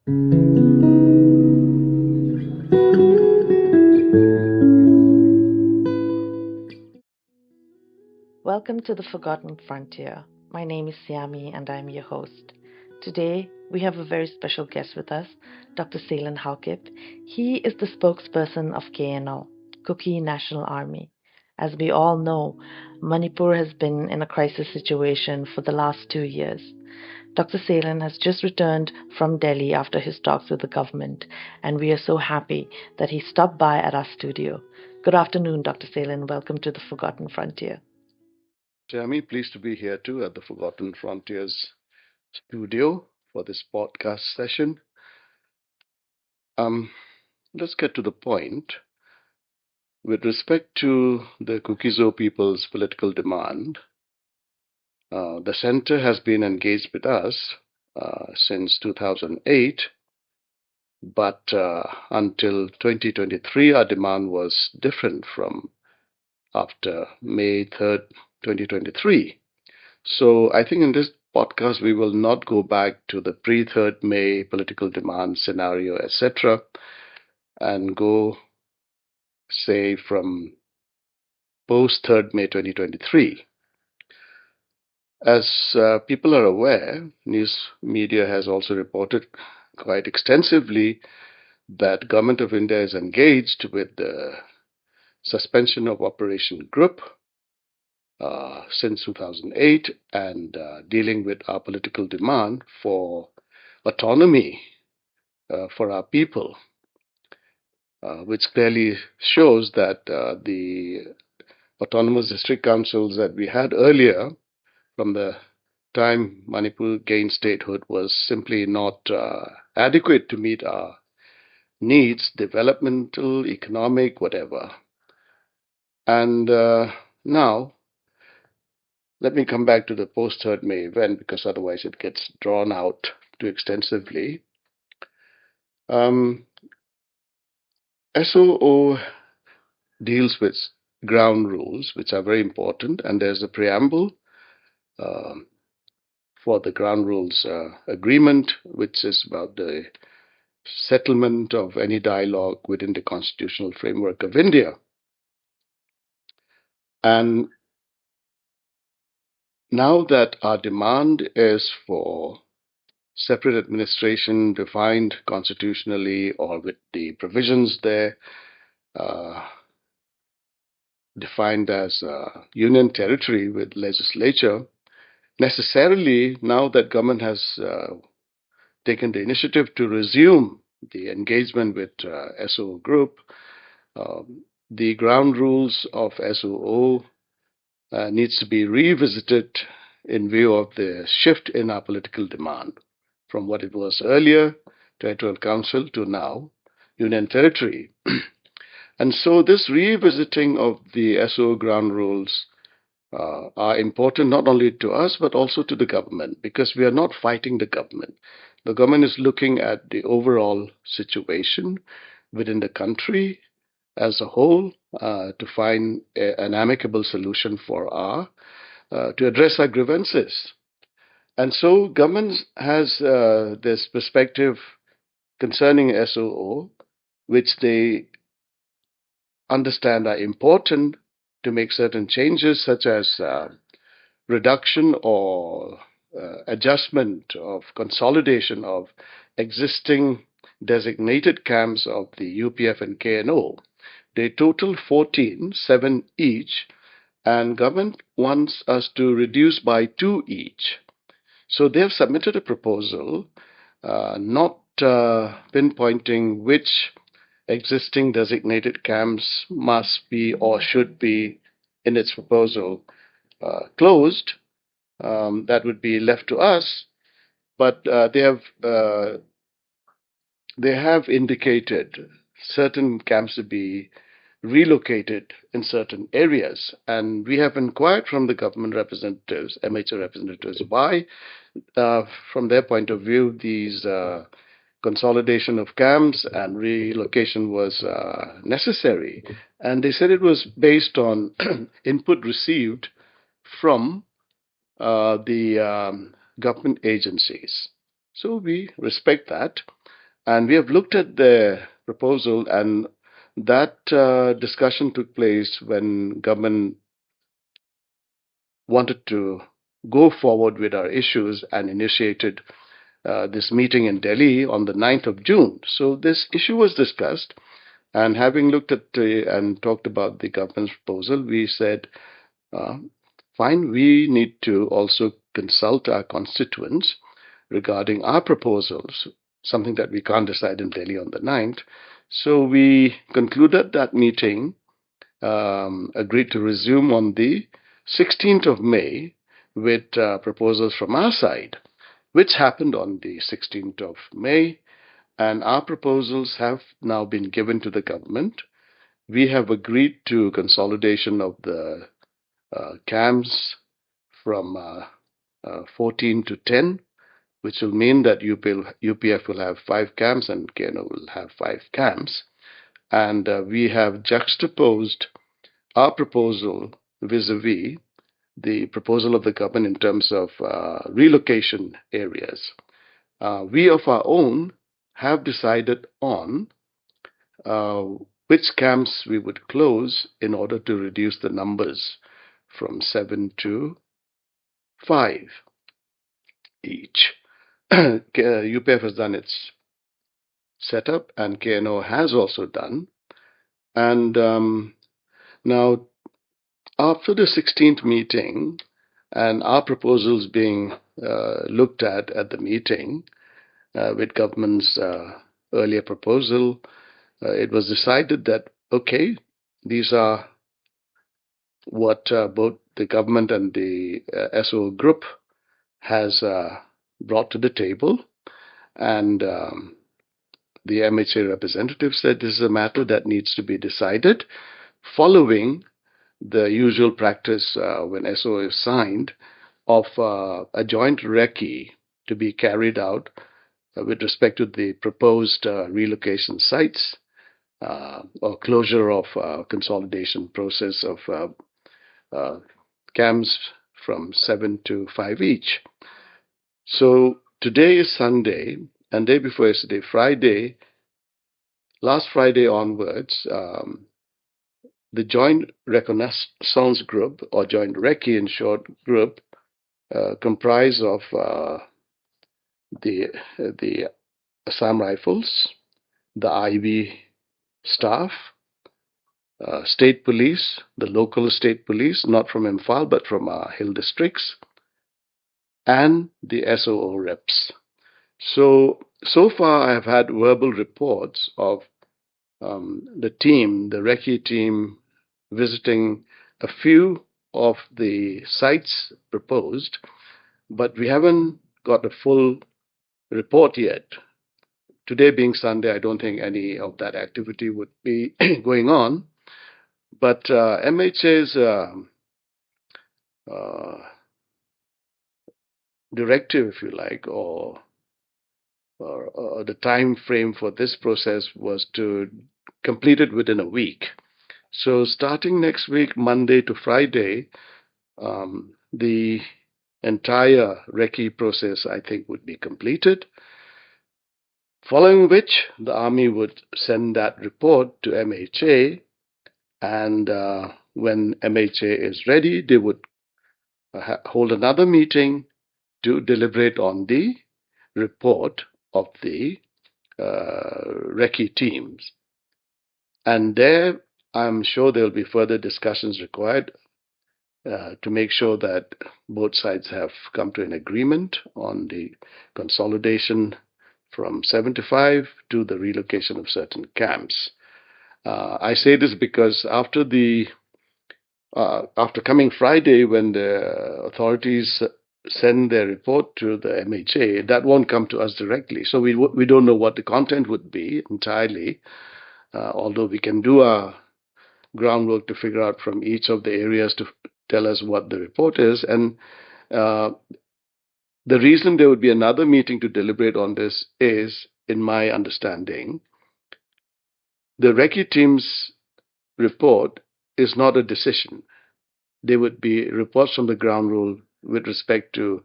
Welcome to the Forgotten Frontier. My name is Siami and I'm your host. Today, we have a very special guest with us, Dr. Seilen Haokip. He is the spokesperson of KNO, Kuki National Army. As we all know, Manipur has been in a crisis situation for the last 2 years. Dr. Seilen has just returned from Delhi after his talks with the government, and we are so happy that he stopped by at our studio. Good afternoon, Dr. Seilen. Welcome to the Forgotten Frontier. Jamie, pleased to be here too at the Forgotten Frontiers studio for this podcast session. Um, let's get to the point. With respect to the Kukizo people's political demand, the center has been engaged with us since 2008, but until 2023, our demand was different from after May 3rd, 2023. So I think in this podcast, we will not go back to the pre-3rd May political demand scenario, etc., and go, say, from post-3rd May 2023. As people are aware, news media has also reported quite extensively that Government of India is engaged with the suspension of Operation Group since 2008 and dealing with our political demand for autonomy for our people, which clearly shows that the autonomous district councils that we had earlier from the time Manipur gained statehood was simply not adequate to meet our needs, developmental, economic, whatever. And now, let me come back to the post 3rd May event because otherwise it gets drawn out too extensively. SOO deals with ground rules, which are very important, and there's a preamble for the ground rules agreement, which is about the settlement of any dialogue within the constitutional framework of India. And now that our demand is for separate administration defined constitutionally or with the provisions there defined as union territory with legislature, necessarily now that government has taken the initiative to resume the engagement with SOO group, the ground rules of SOO needs to be revisited in view of the shift in our political demand from what it was earlier, Territorial Council, to now, Union Territory. And so this revisiting of the SOO ground rules are important not only to us but also to the government, because we are not fighting the government. The government is looking at the overall situation within the country as a whole to find an amicable solution for to address our grievances. And so government has this perspective concerning SOO, which they understand are important to make certain changes, such as reduction or adjustment of consolidation of existing designated camps of the UPF and KNO. They total 14, 7 each, and government wants us to reduce by 2 each. So they have submitted a proposal, not pinpointing which existing designated camps must be or should be in its proposal closed. That would be left to us, but they have indicated certain camps to be relocated in certain areas, and we have inquired from the government representatives, MHA representatives, why, from their point of view, these consolidation of camps and relocation was necessary. And they said it was based on input received from the government agencies. So we respect that. And we have looked at their proposal, and that discussion took place when government wanted to go forward with our issues and initiated this meeting in Delhi on the 9th of June. So this issue was discussed, and having looked at and talked about the government's proposal, we said, uh, fine, we need to also consult our constituents regarding our proposals, something that we can't decide in Delhi on the 9th. So we concluded that meeting, agreed to resume on the 16th of May with proposals from our side, which happened on the 16th of May. And our proposals have now been given to the government. We have agreed to consolidation of the CAMs from 14 to 10, which will mean that UPF will have 5 CAMs and KNO will have 5 CAMs. And we have juxtaposed our proposal vis-a-vis the proposal of the government in terms of relocation areas. We of our own have decided on which camps we would close in order to reduce the numbers from 7 to 5 each. UPF has done its setup, and KNO has also done. And now, after the 16th meeting and our proposals being looked at the meeting with government's earlier proposal, it was decided that, okay, these are what both the government and the SO group has brought to the table. And the MHA representative said this is a matter that needs to be decided following the usual practice when SO is signed of a joint recce to be carried out with respect to the proposed relocation sites or closure of consolidation process of CAMs from 7 to 5 each. So today is Sunday, and day before yesterday, Friday, last Friday onwards, the Joint Reconnaissance Group, or Joint Recce in short group, comprise of the Assam Rifles, the IB staff, state police, the local state police, not from Imphal but from our hill districts, and the SOO reps. So far I have had verbal reports of the team, the recce team, visiting a few of the sites proposed, but we haven't got a full report yet. Today being Sunday, I don't think any of that activity would be going on. But MHA's directive, if you like, or the time frame for this process was to complete it within a week. So starting next week, Monday to Friday, the entire recce process, I think, would be completed. Following which, the Army would send that report to MHA, and when MHA is ready, they would hold another meeting to deliberate on the report of the recce teams. And there, I'm sure there will be further discussions required to make sure that both sides have come to an agreement on the consolidation from 75 to the relocation of certain camps. I say this because after coming Friday, when the authorities send their report to the MHA, that won't come to us directly. So we don't know what the content would be entirely, although we can do our groundwork to figure out from each of the areas to tell us what the report is. And the reason there would be another meeting to deliberate on this is, in my understanding, the recce team's report is not a decision. They would be reports from the ground rule with respect to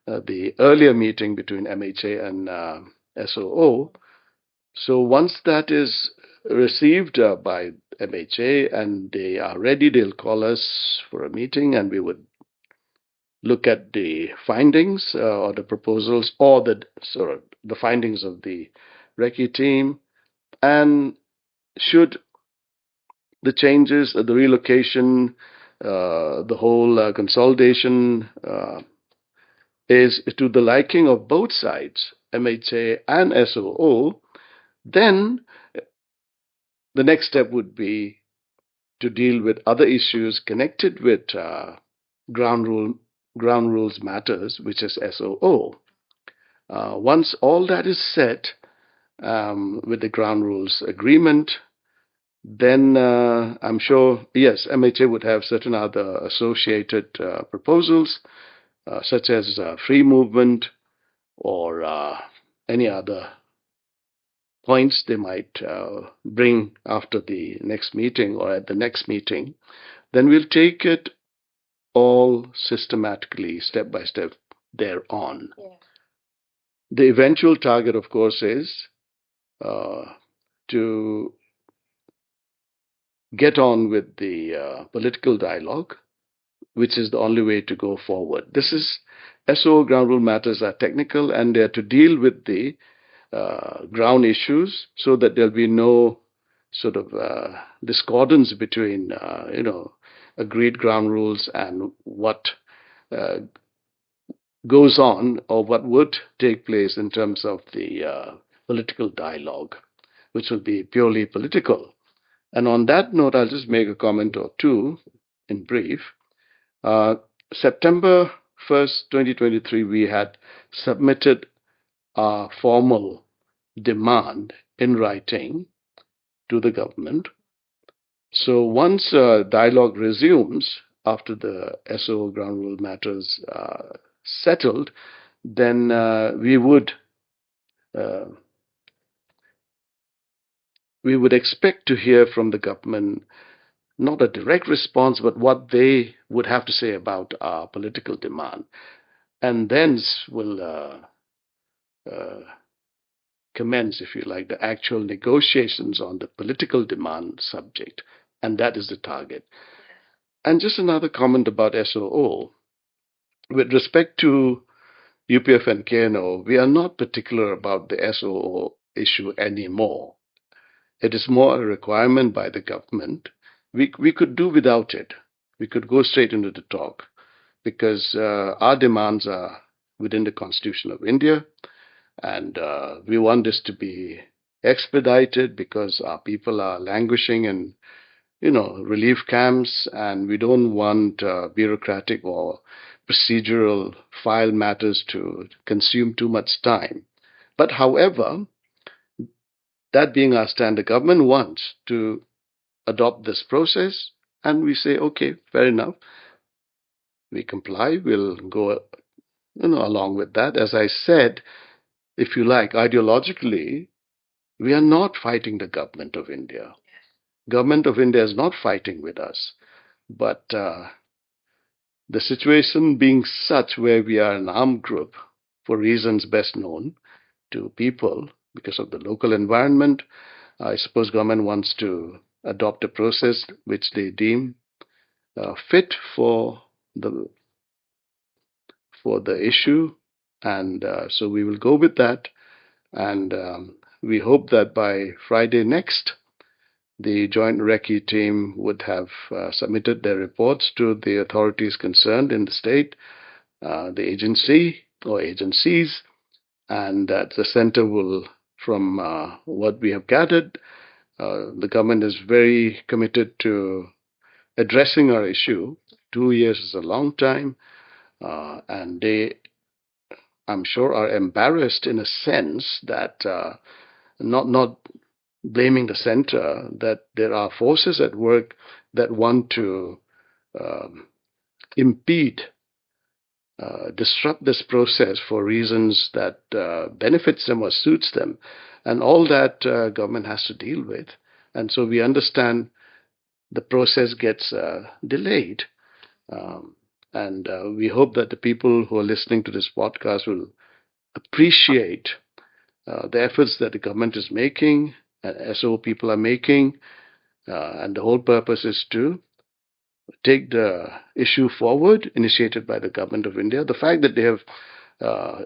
the earlier meeting between MHA and SOO, So once that is received by MHA and they are ready, they'll call us for a meeting and we would look at the findings or the proposals or the findings of the recce team, and should the changes, the relocation, the whole consolidation is to the liking of both sides, MHA and SOO, then the next step would be to deal with other issues connected with ground rule ground rules matters, which is SOO. Once all that is set with the ground rules agreement, then I'm sure, yes, MHA would have certain other associated proposals, such as free movement or any other points they might bring after the next meeting or at the next meeting. Then we'll take it all systematically, step by step, thereon. Yeah. The eventual target, of course, is to get on with the political dialogue, which is the only way to go forward. This is SO ground rule matters are technical and they're to deal with the ground issues so that there'll be no sort of discordance between, agreed ground rules and what uh, goes on or what would take place in terms of the political dialogue, which will be purely political. And on that note, I'll just make a comment or two in brief. Uh, September 1st, 2023, we had submitted a formal demand in writing to the government. So once dialogue resumes after the SO ground rule matters settled, then uh, we would expect to hear from the government not a direct response, but what they would have to say about our political demand, and thence will commence, if you like, the actual negotiations on the political demand subject, and that is the target. And just another comment about SOO. With respect to UPF and KNO, we are not particular about the SOO issue anymore. It is more a requirement by the government. We could do without it. We could go straight into the talk because our demands are within the Constitution of India, and we want this to be expedited because our people are languishing in relief camps, and we don't want bureaucratic or procedural file matters to consume too much time. But however, that being our stand, the government wants to adopt this process, and we say, okay, fair enough. We comply. We'll go, along with that. As I said, if you like, ideologically, we are not fighting the government of India. Government of India is not fighting with us, but the situation being such where we are an armed group for reasons best known to people because of the local environment, I suppose government wants to adopt a process which they deem fit the issue, and so we will go with that, and we hope that by Friday next, the joint recce team would have submitted their reports to the authorities concerned in the state, the agency or agencies, and that the center will, from what we have gathered, the government is very committed to addressing our issue. 2 years is a long time, and they, I'm sure, are embarrassed in a sense that not blaming the center, that there are forces at work that want to um, impede, disrupt this process for reasons that benefits them or suits them, and all that government has to deal with. And so we understand the process gets delayed. And we hope that the people who are listening to this podcast will appreciate the efforts that the government is making, SO people are making, and the whole purpose is to take the issue forward, initiated by the government of India. The fact that they have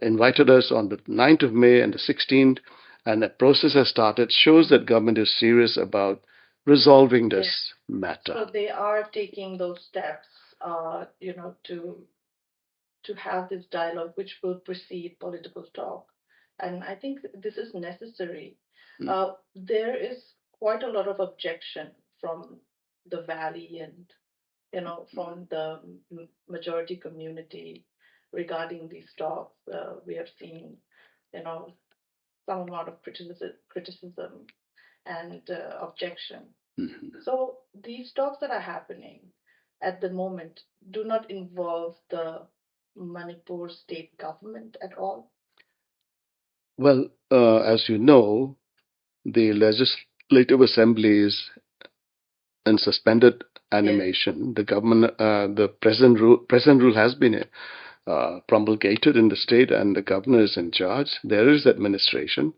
invited us on the 9th of May and the 16th, and the process has started, shows that government is serious about resolving this matter. So they are taking those steps, to have this dialogue, which will precede political talk. And I think this is necessary. There is quite a lot of objection from the valley and from the majority community regarding these talks. We have seen, you know, some amount of criticism and objection. So these talks that are happening at the moment do not involve the Manipur state government at all. Well, as you know, the Legislative Assembly is in suspended animation. The government, the present rule has been promulgated in the state, and the governor is in charge. There is administration,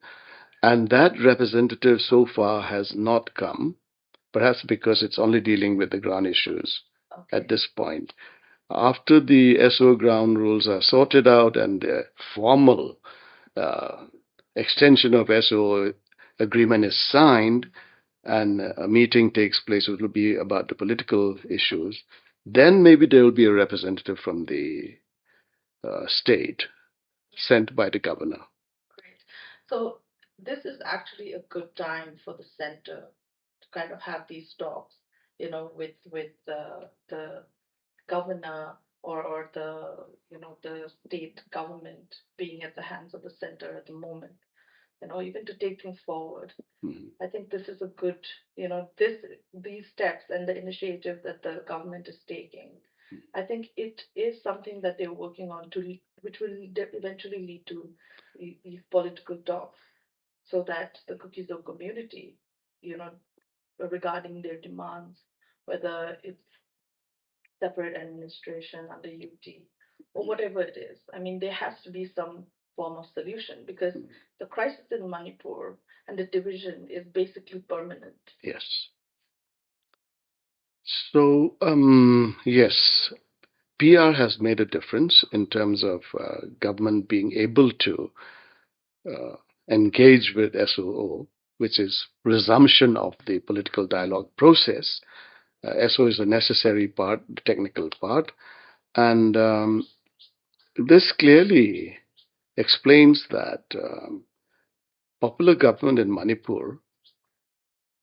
and that representative so far has not come. Perhaps because it's only dealing with the ground issues at this point. After the SO ground rules are sorted out and the formal extension of SO agreement is signed, and a meeting takes place, it will be about the political issues, then maybe there will be a representative from the state sent by the governor. Great. So this is actually a good time for the center to kind of have these talks, with the governor or the the state government being at the hands of the center at the moment. Even to take things forward. I think this is a good, these steps and the initiative that the government is taking. I think it is something that they're working on which will eventually lead to these political talks, so that the Kukizo community, you know, regarding their demands, whether it's separate administration under UT or whatever it is. I mean, there has to be some form of solution, because the crisis in Manipur and the division is basically permanent. Yes. So, yes, PR has made a difference in terms of government being able to engage with SOO, which is resumption of the political dialogue process. SO is a necessary part, the technical part, and this clearly explains that popular government in Manipur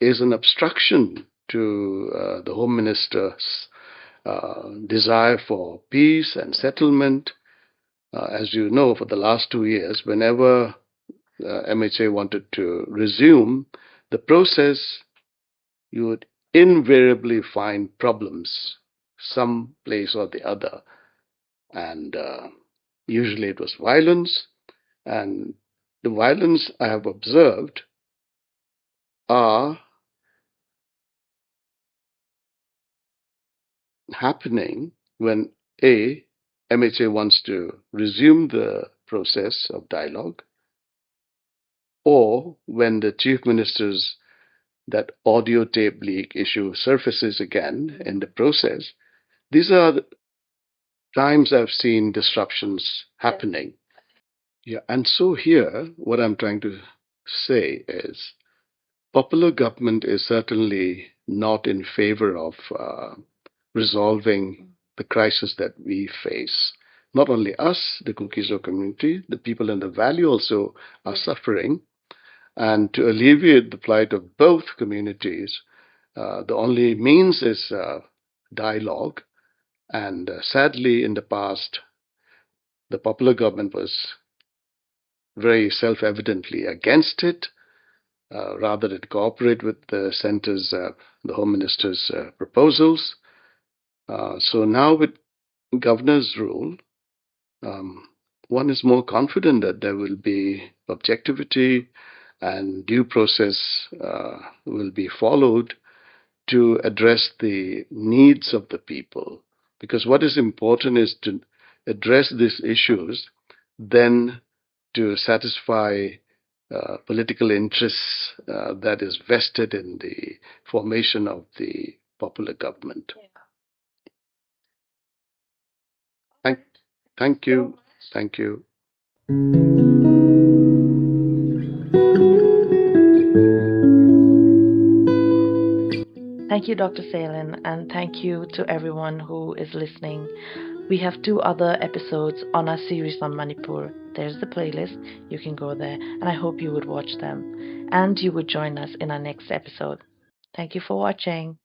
is an obstruction to the Home Minister's desire for peace and settlement. As you know, for the last 2 years, whenever MHA wanted to resume the process, you would invariably find problems, some place or the other. And usually it was violence. And the violence I have observed are happening when MHA wants to resume the process of dialogue, or when the chief minister's that audio tape leak issue surfaces again in the process. These are the times I've seen disruptions happening. Yeah, and so here, what I'm trying to say is popular government is certainly not in favor of resolving the crisis that we face. Not only us, the Kukizo community, the people in the valley also are suffering. And to alleviate the plight of both communities, the only means is dialogue. And sadly, in the past, the popular government was very self-evidently against it, rather than cooperate with the center's, the Home Minister's proposals. So now with governor's rule, one is more confident that there will be objectivity and due process will be followed to address the needs of the people. Because what is important is to address these issues, then to satisfy political interests that is vested in the formation of the popular government. Thank, thank you. Thank you. Thank you, Dr. Seilen, and thank you to everyone who is listening. We have 2 other episodes on our series on Manipur. There's the playlist. You can go there, and I hope you would watch them. And you would join us in our next episode. Thank you for watching.